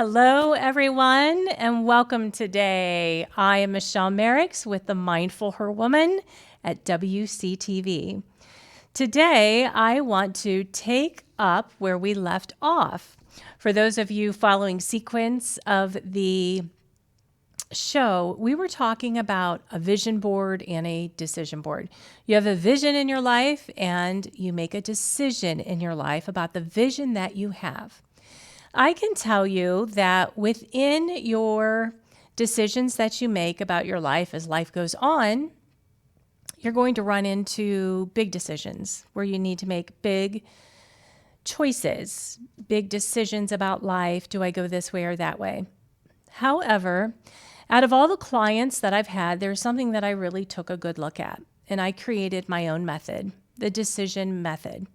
Hello, everyone, and welcome today. I am Michelle Merrix with the MindfulHER Woman at WCTV. Today, I want to take up where we left off. For those of you following sequence of the show, we were talking about a vision board and a decision board. You have a vision in your life, and you make a decision in your life about the vision that you have. I can tell you that within your decisions that you make about your life as life goes on, you're going to run into big decisions where you need to make big choices, big decisions about life. Do I go this way or that way? However, out of all the clients that I've had, there's something that I really took a good look at, and I created my own method, the decision method.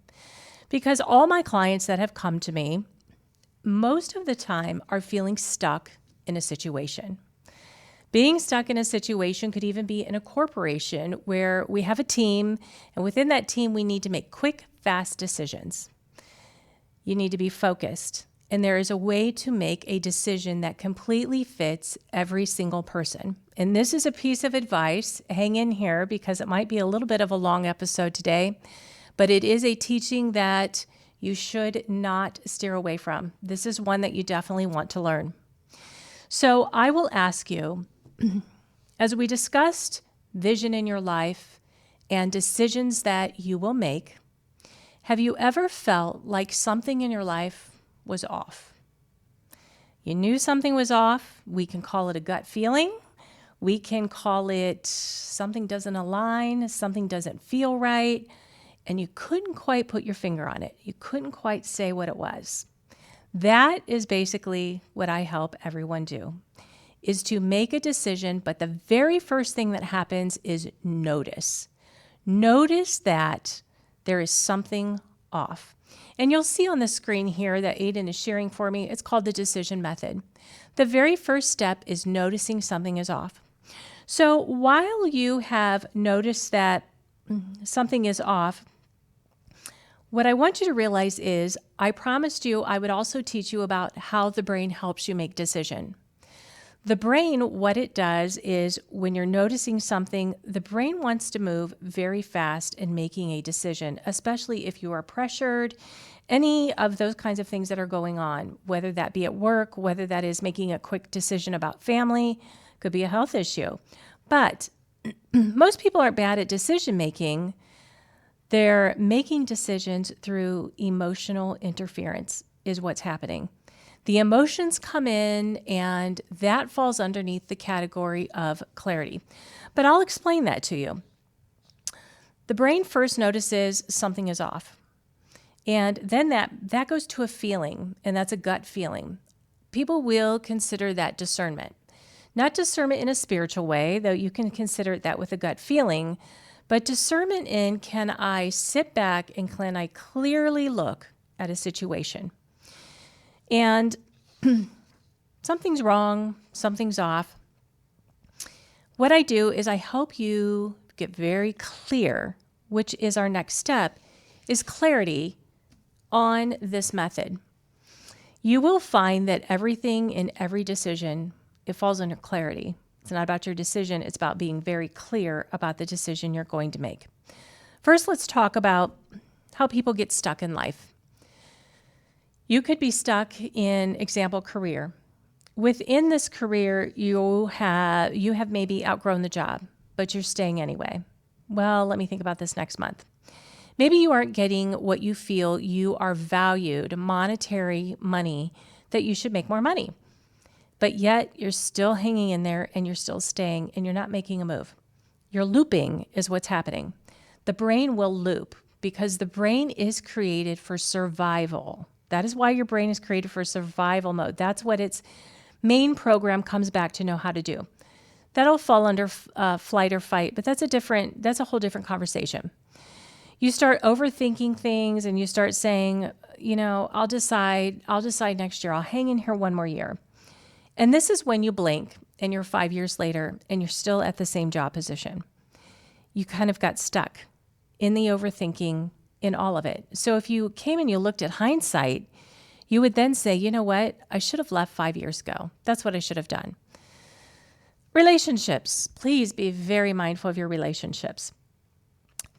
Because all my clients that have come to me, most of the time are feeling stuck in a situation. Being stuck in a situation could even be in a corporation where we have a team, and within that team, we need to make quick, fast decisions. You need to be focused, and there is a way to make a decision that completely fits every single person. And this is a piece of advice. Hang in here because it might be a little bit of a long episode today, but it is a teaching that you should not steer away from. This is one that you definitely want to learn. So I will ask you, as we discussed vision in your life and decisions that you will make, have you ever felt like something in your life was off? You knew something was off. We can call it a gut feeling. We can call it something doesn't align, something doesn't feel right, and you couldn't quite put your finger on it. You couldn't quite say what it was. That is basically what I help everyone do, is to make a decision, but the very first thing that happens is notice. Notice that there is something off. And you'll see on the screen here that Aiden is sharing for me, it's called the decision method. The very first step is noticing something is off. So while you have noticed that something is off, what I want you to realize is I promised you I would also teach you about how the brain helps you make decision. The brain, what it does is when you're noticing something, the brain wants to move very fast in making a decision, especially if you are pressured, any of those kinds of things that are going on, whether that be at work, whether that is making a quick decision about family, could be a health issue. But most people aren't bad at decision making. They're making decisions through emotional interference is what's happening. The emotions come in, and that falls underneath the category of clarity. But I'll explain that to you. The brain first notices something is off. And then that goes to a feeling, and that's a gut feeling. People will consider that discernment. Not discernment in a spiritual way, though you can consider that with a gut feeling, but discernment in, can I sit back and can I clearly look at a situation? And something's wrong, something's off. What I do is I help you get very clear, which is our next step, is clarity on this method. You will find that everything in every decision, it falls under clarity. It's not about your decision. It's about being very clear about the decision you're going to make. First, let's talk about how people get stuck in life. You could be stuck in, example, career. Within this career, you have maybe outgrown the job, but you're staying anyway. Well, let me think about this next month. Maybe you aren't getting what you feel you are valued, monetary money, that you should make more money. But yet you're still hanging in there and you're still staying and you're not making a move. You're looping is what's happening. The brain will loop because the brain is created for survival. That is why your brain is created for survival mode. That's what its main program comes back to know how to do. That'll fall under flight or fight, but that's a whole different conversation. You start overthinking things and you start saying, I'll decide next year. I'll hang in here one more year. And this is when you blink and you're 5 years later and you're still at the same job position. You kind of got stuck in the overthinking, in all of it. So if you came and you looked at hindsight, You would then say, you know what? I should have left 5 years ago. That's what I should have done. Relationships. Please be very mindful of your relationships.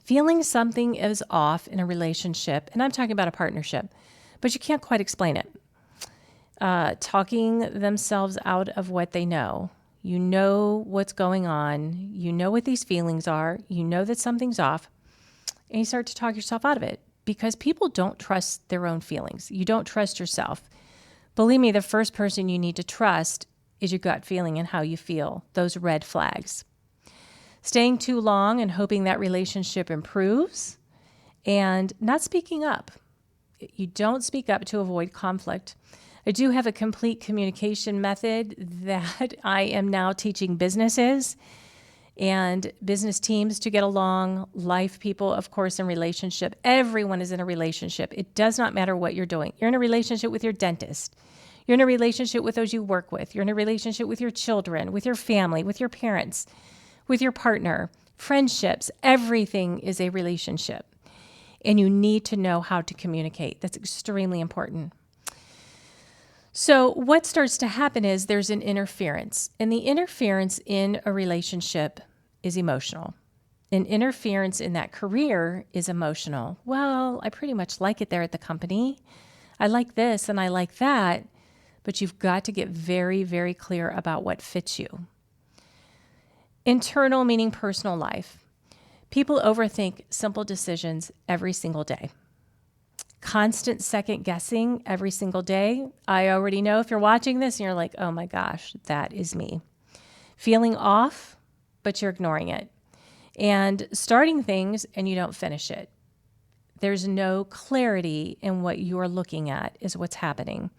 Feeling something is off in a relationship, and I'm talking about a partnership, but you can't quite explain it. Talking themselves out of what they know. You know what's going on. You know what these feelings are. You know that something's off, and you start to talk yourself out of it because people don't trust their own feelings. You don't trust yourself. Believe me, the first person you need to trust is your gut feeling and how you feel, those red flags. Staying too long and hoping that relationship improves and not speaking up. You don't speak up to avoid conflict. I do have a complete communication method that I am now teaching businesses and business teams to get along, life people, of course, in relationship. Everyone is in a relationship. It does not matter what you're doing. You're in a relationship with your dentist. You're in a relationship with those you work with. You're in a relationship with your children, with your family, with your parents, with your partner, friendships. Everything is a relationship. And you need to know how to communicate. That's extremely important. So what starts to happen is there's an interference. And the interference in a relationship is emotional. An interference in that career is emotional. Well, I pretty much like it there at the company. I like this and I like that. But you've got to get very, very clear about what fits you. Internal, meaning personal life. People overthink simple decisions every single day. Constant second guessing every single day. I already know if you're watching this and you're like, oh my gosh, that is me. Feeling off, but you're ignoring it. And starting things and you don't finish it. There's no clarity in what you're looking at is what's happening.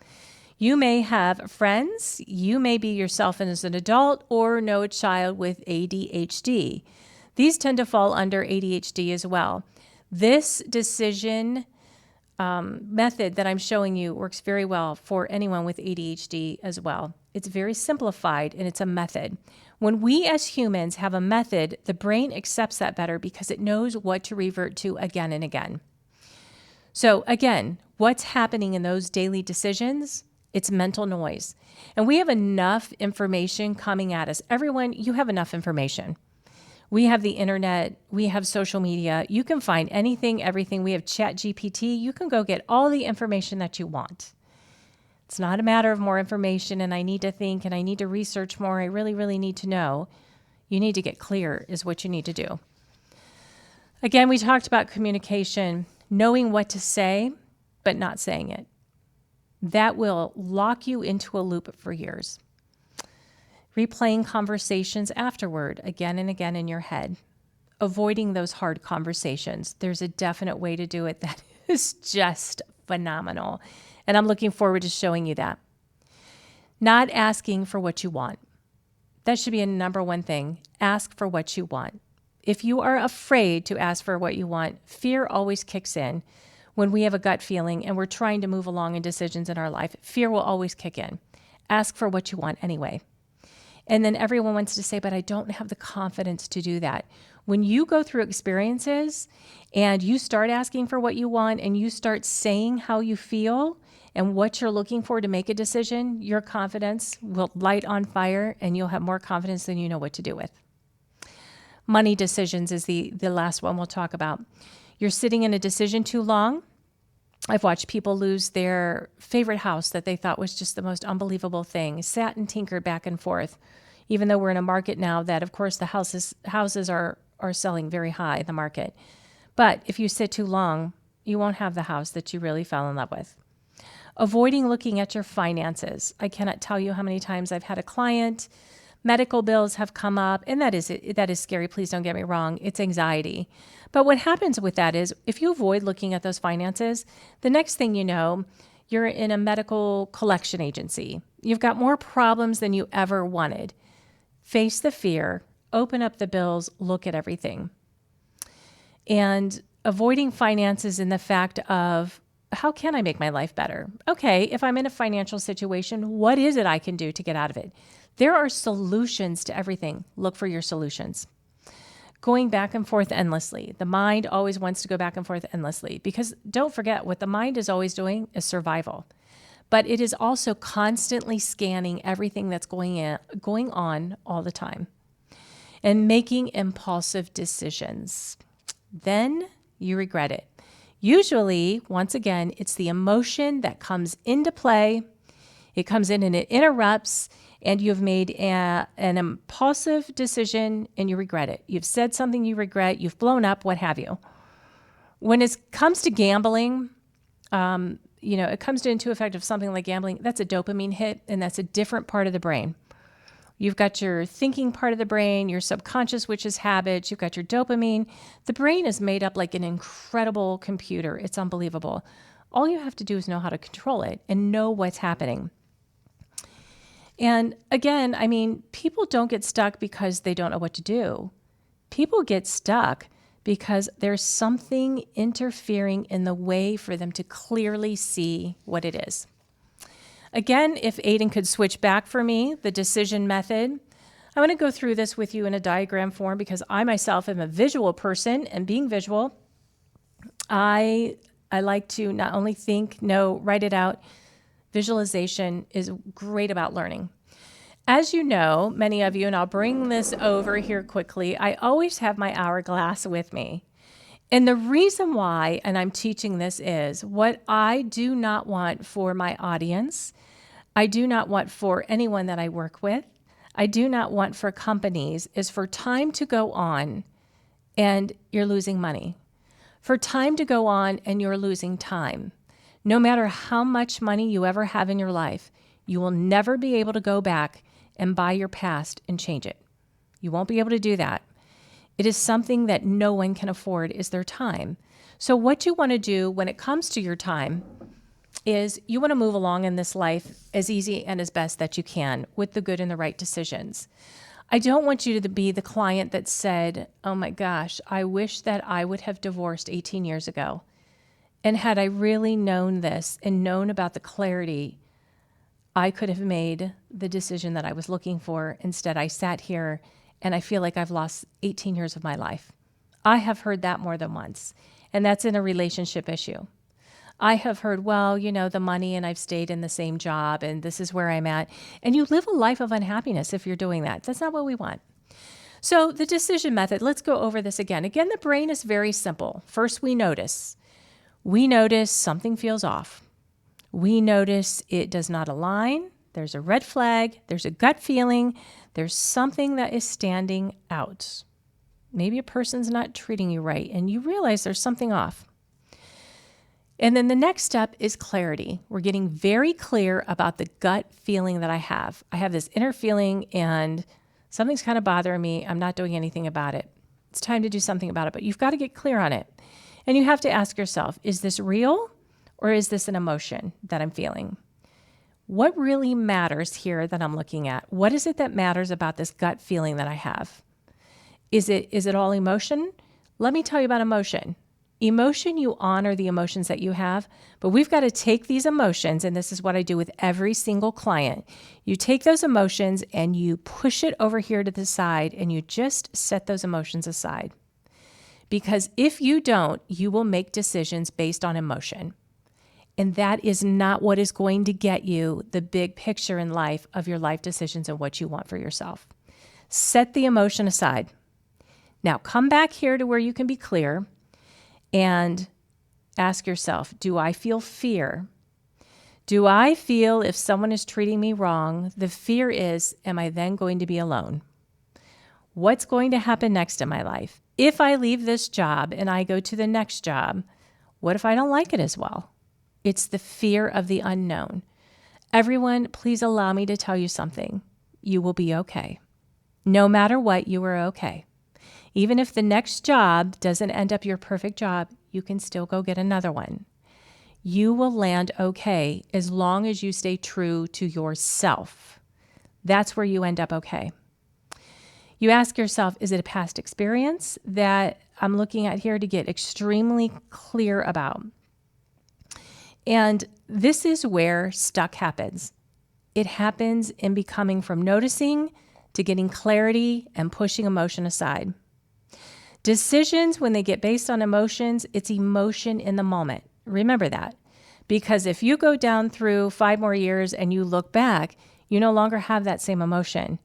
You may have friends, you may be yourself as an adult or know a child with ADHD. These tend to fall under ADHD as well. This decision method that I'm showing you works very well for anyone with ADHD as well. It's very simplified and it's a method. When we as humans have a method, the brain accepts that better because it knows what to revert to again and again. So again, what's happening in those daily decisions? It's mental noise. And we have enough information coming at us. Everyone, you have enough information. We have the internet. We have social media. You can find anything, everything. We have ChatGPT. You can go get all the information that you want. It's not a matter of more information and I need to think and I need to research more. I really, really need to know. You need to get clear is what you need to do. Again, we talked about communication, knowing what to say, but not saying it. That will lock you into a loop for years. Replaying conversations afterward, again and again in your head. Avoiding those hard conversations. There's a definite way to do it that is just phenomenal. And I'm looking forward to showing you that. Not asking for what you want. That should be a number one thing. Ask for what you want. If you are afraid to ask for what you want, fear always kicks in. When we have a gut feeling and we're trying to move along in decisions in our life, fear will always kick in. Ask for what you want anyway. And then everyone wants to say, but I don't have the confidence to do that. When you go through experiences and you start asking for what you want and you start saying how you feel and what you're looking for to make a decision, your confidence will light on fire and you'll have more confidence than you know what to do with. Money decisions is the last one we'll talk about. You're sitting in a decision too long. I've watched people lose their favorite house that they thought was just the most unbelievable thing, sat and tinkered back and forth, even though we're in a market now that, of course, the houses are selling very high in the market. But if you sit too long, you won't have the house that you really fell in love with. Avoiding looking at your finances. I cannot tell you how many times I've had a client, medical bills have come up, and that is scary. Please don't get me wrong. It's anxiety. But what happens with that is if you avoid looking at those finances, the next thing you know, you're in a medical collection agency. You've got more problems than you ever wanted. Face the fear, open up the bills, look at everything. And avoiding finances in the fact of, how can I make my life better? Okay, if I'm in a financial situation, what is it I can do to get out of it? There are solutions to everything. Look for your solutions. Going back and forth endlessly. The mind always wants to go back and forth endlessly because don't forget what the mind is always doing is survival. but it is also constantly scanning everything that's going on all the time and making impulsive decisions. Then you regret it. Usually, once again, it's the emotion that comes into play. It comes in and it interrupts, and you've made an impulsive decision and you regret it. You've said something you regret, you've blown up, what have you. When it comes to gambling, it comes into effect of something like gambling. That's a dopamine hit, and that's a different part of the brain. You've got your thinking part of the brain, your subconscious, which is habits. You've got your dopamine. The brain is made up like an incredible computer. It's unbelievable. All you have to do is know how to control it and know what's happening. And again, people don't get stuck because they don't know what to do. People get stuck because there's something interfering in the way for them to clearly see what it is. Again, if Aiden could switch back for me, the decision method, I want to go through this with you in a diagram form because I myself am a visual person, and being visual, I like to not only think, know, write it out. Visualization is great about learning. As you know, many of you, and I'll bring this over here quickly, I always have my hourglass with me. And the reason why, and I'm teaching this, is what I do not want for my audience, I do not want for anyone that I work with, I do not want for companies, is for time to go on and you're losing money. For time to go on and you're losing time. No matter how much money you ever have in your life, you will never be able to go back and buy your past and change it. You won't be able to do that. It is something that no one can afford, is their time. So what you want to do when it comes to your time is you want to move along in this life as easy and as best that you can with the good and the right decisions. I don't want you to be the client that said, oh my gosh, I wish that I would have divorced 18 years ago. And had I really known this and known about the clarity, I could have made the decision that I was looking for. Instead, I sat here and I feel like I've lost 18 years of my life. I have heard that more than once, and that's in a relationship issue. I have heard, well, the money, and I've stayed in the same job, and this is where I'm at. And you live a life of unhappiness if you're doing that. That's not what we want. So the decision method, let's go over this again. Again, the brain is very simple. First, we notice. We notice something feels off. We notice it does not align. There's a red flag. There's a gut feeling. There's something that is standing out. Maybe a person's not treating you right, and you realize there's something off. And then the next step is clarity. We're getting very clear about the gut feeling that I have. I have this inner feeling, and something's kind of bothering me. I'm not doing anything about it. It's time to do something about it, but you've got to get clear on it. And you have to ask yourself, is this real? Or is this an emotion that I'm feeling? What really matters here that I'm looking at? What is it that matters about this gut feeling that I have? Is it all emotion? Let me tell you about emotion. Emotion, you honor the emotions that you have, but we've got to take these emotions, and this is what I do with every single client. You take those emotions and you push it over here to the side, and you just set those emotions aside. Because if you don't, you will make decisions based on emotion. And that is not what is going to get you the big picture in life of your life decisions and what you want for yourself. Set the emotion aside. Now come back here to where you can be clear and ask yourself, do I feel fear? Do I feel if someone is treating me wrong, the fear is, am I then going to be alone? What's going to happen next in my life? If I leave this job and I go to the next job, what if I don't like it as well? It's the fear of the unknown. Everyone, please allow me to tell you something. You will be okay. No matter what, you are okay. Even if the next job doesn't end up your perfect job, you can still go get another one. You will land okay as long as you stay true to yourself. That's where you end up okay. You ask yourself, is it a past experience that I'm looking at here to get extremely clear about? And this is where stuck happens. It happens in becoming from noticing to getting clarity and pushing emotion aside. Decisions, when they get based on emotions, it's emotion in the moment. Remember that. Because if you go down through 5 more years and you look back, you no longer have that same emotion.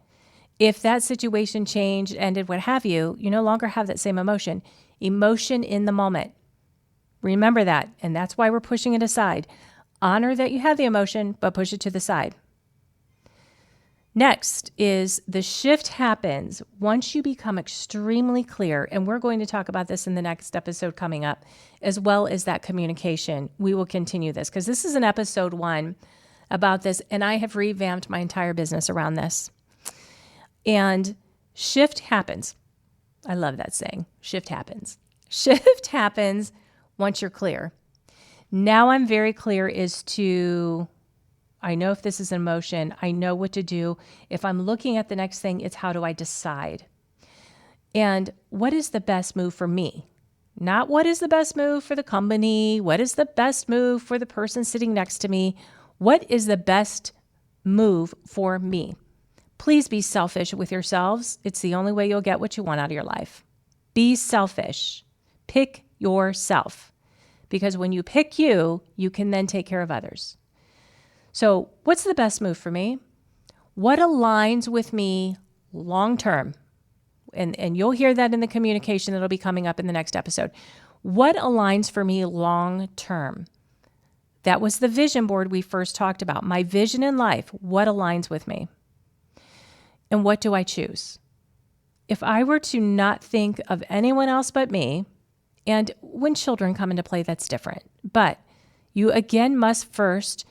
If that situation changed, ended, what have you, you no longer have that same emotion. Emotion in the moment. Remember that. And that's why we're pushing it aside. Honor that you have the emotion, but push it to the side. Next is the shift happens once you become extremely clear, and we're going to talk about this in the next episode coming up, as well as that communication. We will continue this because this is an episode 1 about this, and I have revamped my entire business around this. And shift happens. I love that saying, shift happens. Shift happens once you're clear. Now I'm very clear as to, I know if this is an emotion, I know what to do. If I'm looking at the next thing, it's how do I decide? And what is the best move for me? Not what is the best move for the company? What is the best move for the person sitting next to me? What is the best move for me? Please be selfish with yourselves. It's the only way you'll get what you want out of your life. Be selfish. Pick yourself. Because when you pick you, you can then take care of others. So what's the best move for me? What aligns with me long term? And you'll hear that in the communication that'll be coming up in the next episode. What aligns for me long term? That was the vision board we first talked about. My vision in life, what aligns with me? And what do I choose? If I were to not think of anyone else but me, and when children come into play, that's different. But you again must first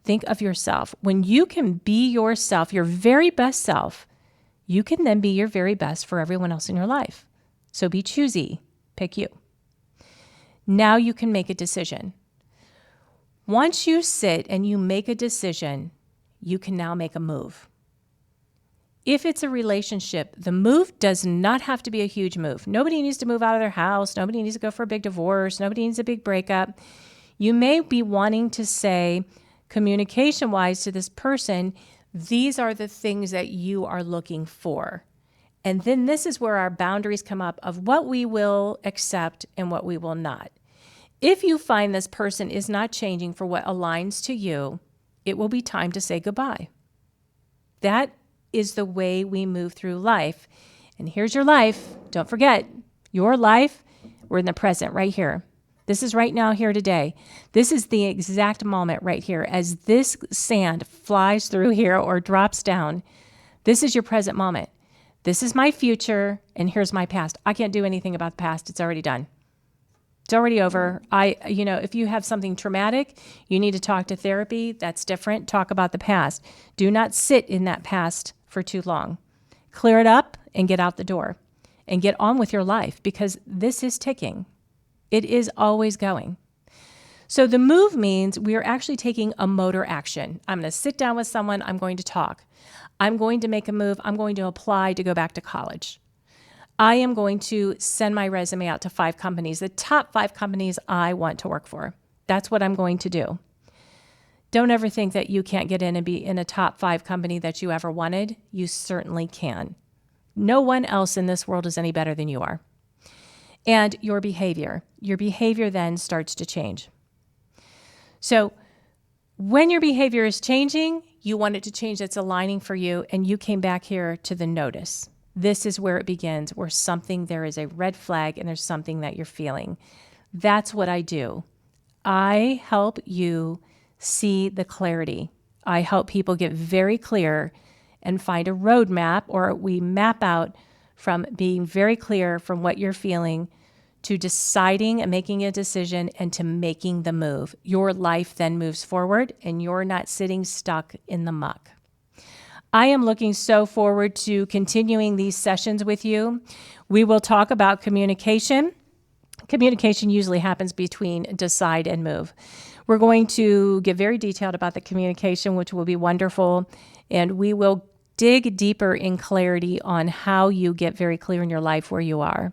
think of yourself. When you can be yourself, your very best self, you can then be your very best for everyone else in your life. So be choosy. Pick you. Now you can make a decision. Once you sit and you make a decision, you can now make a move. If it's a relationship, the move does not have to be a huge move. Nobody needs to move out of their house. Nobody needs to go for a big divorce. Nobody needs a big breakup. You may be wanting to say, communication-wise to this person, these are the things that you are looking for. And then this is where our boundaries come up of what we will accept and what we will not. If you find this person is not changing for what aligns to you, it will be time to say goodbye. That is the way we move through life. And here's your life. Don't forget, your life, we're in the present right here. This is right now, here today. This is the exact moment right here. As this sand flies through here or drops down, this is your present moment. This is my future, and here's my past. I can't do anything about the past. It's already done. It's already over. If you have something traumatic, you need to talk to therapy. That's different. Talk about the past. Do not sit in that past for too long. Clear it up and get out the door and get on with your life because this is ticking. It is always going. So the move means we are actually taking a motor action. I'm going to sit down with someone. I'm going to talk. I'm going to make a move. I'm going to apply to go back to college. I am going to send my resume out to 5 companies, the top 5 companies I want to work for. That's what I'm going to do. Don't ever think that you can't get in and be in a top 5 company that you ever wanted. You certainly can. No one else in this world is any better than you are. And your behavior then starts to change. So when your behavior is changing, you want it to change. It's aligning for you. And you came back here to the notice. This is where it begins, where there is a red flag and there's something that you're feeling. That's what I do. I help you see the clarity. I help people get very clear and find a roadmap, or we map out from being very clear from what you're feeling to deciding and making a decision and to making the move. Your life then moves forward and you're not sitting stuck in the muck. I am looking so forward to continuing these sessions with you. We will talk about communication. Communication usually happens between decide and move. We're going to get very detailed about the communication, which will be wonderful. And we will dig deeper in clarity on how you get very clear in your life where you are.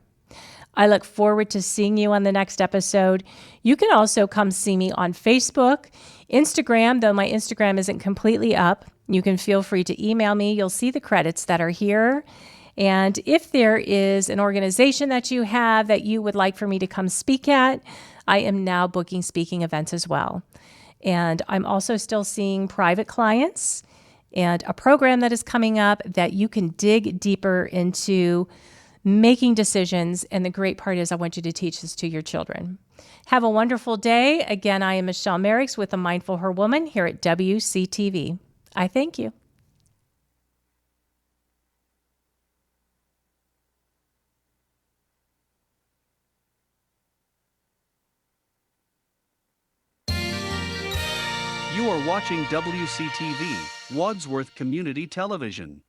I look forward to seeing you on the next episode. You can also come see me on Facebook, Instagram, though my Instagram isn't completely up. You can feel free to email me. You'll see the credits that are here. And if there is an organization that you have that you would like for me to come speak at, I am now booking speaking events as well. And I'm also still seeing private clients and a program that is coming up that you can dig deeper into making decisions. And the great part is I want you to teach this to your children. Have a wonderful day. Again, I am Michelle Merrix with the Mindful Her Woman here at WCTV. I thank you. You are watching WCTV, Wadsworth Community Television.